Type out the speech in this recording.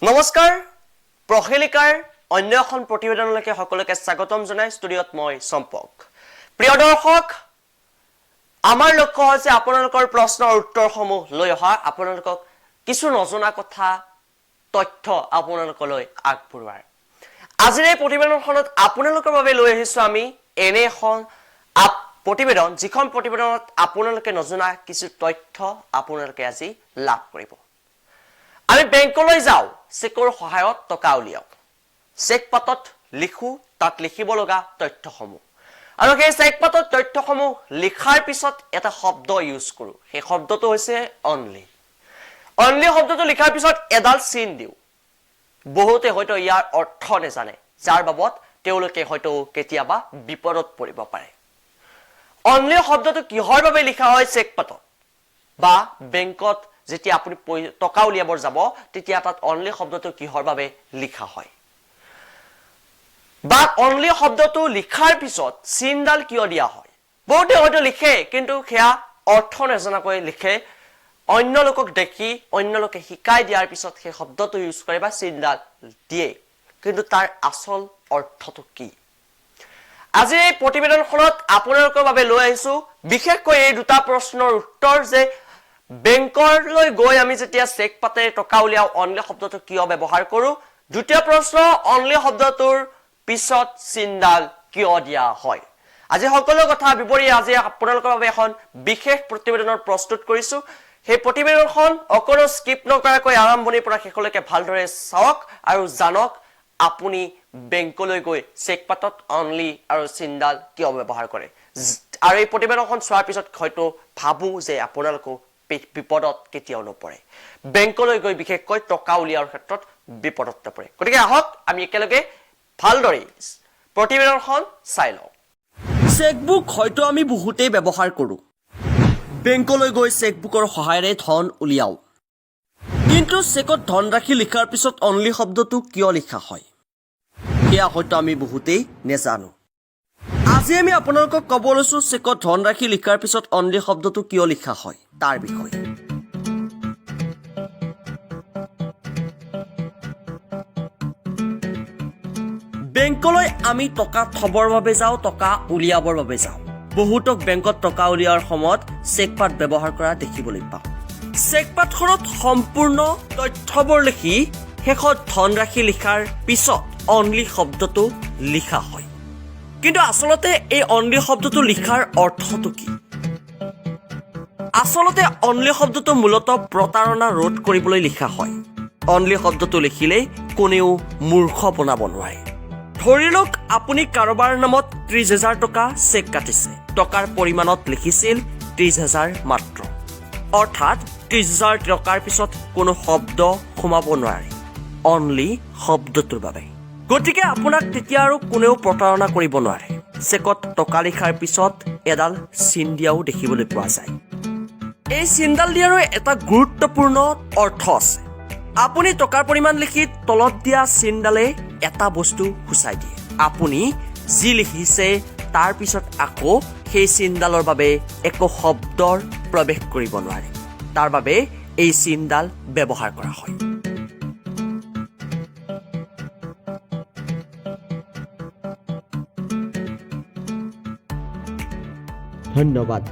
নমস্কাৰ প্ৰহেলিকাৰ অন্য এখন প্ৰতিবেদনলৈকে সকলোকে স্বাগতম জনাই ষ্টুডিঅত মই সম্পক প্ৰিয় দৰ্শক আমাৰ লক্ষ্য হৈছে আপোনালোকৰ প্ৰশ্নৰ উত্তৰসমূহ লৈ অহা আপোনালোকক কিছু নজনা কথা তথ্য আপোনালোকলৈ আগবঢ়োৱাৰ আজিৰ এই প্ৰতিবেদনখনত আপোনালোকৰ বাবে লৈ আহিছো আমি এনে এখন প্ৰতিবেদন যিখন প্ৰতিবেদনত আপোনালোকে নজনা কিছু তথ্য আপোনালোকে আজি লাভ কৰিব আমি বেংকলৈ যাও চেকৰ সহায়ত টকা উলিয়াও চেক পাতত লিখো তাত লিখিব লগা তথ্যসমূহ আৰু সেই চেক পাতত তথ্যসমূহ লিখাৰ পিছত এটা শব্দ ইউজ কৰো সেই শব্দটো হৈছে অনলি শব্দটো লিখাৰ পিছত এডাল চিন দিও বহুতে হয়তো ইয়াৰ অৰ্থ নেজানে যাৰ বাবদ তেওঁলোকে হয়তো কেতিয়াবা বিপদত পৰিব পাৰে অনলি শব্দটো কিহৰ বাবে লিখা হয় চেক পাতত বা বেংকত যেতিয়া আপুনি টকা উলিয়াবৰ যাব তেতিয়া তাত অনলি শব্দটো কিহৰ বাবে লিখা হয় বা অনলি শব্দটো লিখাৰ পিছত চিনডাল কিয় দিয়া হয় বহুতে হয়তো লিখে কিন্তু সেয়া অৰ্থ নজনাকৈ লিখে অন্য লোকক দেখি অন্য লোকে শিকাই দিয়াৰ পিছত সেই শব্দটো ইউজ কৰে বা চিনডাল দিয়ে কিন্তু তাৰ আসল অৰ্থটো কি আজি এই প্ৰতিবেদনখনত আপোনালোকৰ বাবে লৈ আহিছো বিশেষকৈ এই দুটা প্ৰশ্নৰ উত্তৰ যে বেংকলৈ গৈ আমি যেতিয়া চেক পাতে টকা উলিয়াও অনলি শব্দটো কিয় ব্যৱহাৰ কৰো দ্বিতীয় প্ৰশ্ন অনলি শব্দটোৰ পিছত চিনডাল কিয় দিয়া হয় আজি সকলো কথা বিৱৰি আজি আপোনালোকৰ বাবে এখন বিশেষ প্ৰতিবেদনৰ প্ৰস্তুত কৰিছো সেই প্ৰতিবেদনখন অকনো স্কিপ নকৰাকৈ আৰম্ভণিৰ পৰা শেষলৈকে ভালদৰে চাওক আৰু জানক আপুনি বেংকলৈ গৈ চেক পাতত অনলি আৰু চিনডাল কিয় ব্যৱহাৰ কৰে আৰু এই প্ৰতিবেদনখন চোৱাৰ পিছত হয়তো ভাবো যে আপোনালোকক বিপদত কেতিয়াও নপৰে বেংকলৈ গৈ বিশেষকৈ টকা উলিয়াৰ ক্ষেত্ৰত বিপদত নপৰে গতিকে আহক আমি একেলগে ভালদৰে প্ৰতিবেদনখন চাই লওঁ চেকবুক হয়তো আমি বহুতেই ব্যৱহাৰ কৰো বেংকলৈ গৈ চেকবুকৰ সহায়েৰে ধন উলিয়াও কিন্তু চেকত ধনৰাশি লিখাৰ পিছত অনলি শব্দটো কিয় লিখা হয় সেয়া হয়তো আমি বহুতেই নেজানো আজি আমি আপোনালোকক ক'ব লৈছো চেকত ধনৰাশি লিখাৰ পিছত অনলি শব্দটো কিয় লিখা হয় তাৰ বিষয়ে বেংকলৈ আমি টকা থবৰ বাবে যাওঁ টকা উলিয়াবৰ বাবে যাওঁ বহুতক বেংকত টকা উলিয়াৰ সময়ত চেকপাত ব্যৱহাৰ কৰা দেখিবলৈ পাওঁ চেকপাতখনত সম্পূৰ্ণ তথ্যবোৰ লিখি শেষত ধনৰাশি লিখাৰ পিছত অনলি শব্দটো লিখা হয় কিন্তু আচলতে এই অনলি শব্দটো লিখাৰ অৰ্থটো কি আচলতে অনলি শব্দটো মূলতঃ প্ৰতাৰণা ৰোধ কৰিবলৈ লিখা হয় অনলি শব্দটো লিখিলে কোনেও মূৰ্খ বনাব নোৱাৰে ধৰি লওক আপুনি কাৰোবাৰ নামত ৩০,০০০ টকা চেক কাটিছে টকাৰ পৰিমাণত লিখিছিল ৩০,০০০ মাত্ৰ অৰ্থাৎ ৩০,০০০ টকাৰ পিছত কোনো শব্দ সোমাব নোৱাৰে অনলি শব্দটোৰ বাবে গতিকে আপোনাক তেতিয়া আৰু কোনেও প্ৰতাৰণা কৰিব নোৱাৰে চেকত টকা লিখাৰ পিছত এডাল চিন দিয়াও দেখিবলৈ পোৱা যায় এই চিনডাল দিয়াৰো এটা গুৰুত্বপূৰ্ণ অৰ্থ আছে আপুনি টকাৰ পৰিমাণ লিখি তলত দিয়া চিনডালে এটা বস্তু সূচাই দিয়ে আপুনি যি লিখিছে তাৰ পিছত আকৌ সেই চিনডালৰ বাবে একো শব্দৰ প্ৰৱেশ কৰিব নোৱাৰে তাৰ বাবে এই চিনডাল ব্যৱহাৰ কৰা হয় ধন্যবাদ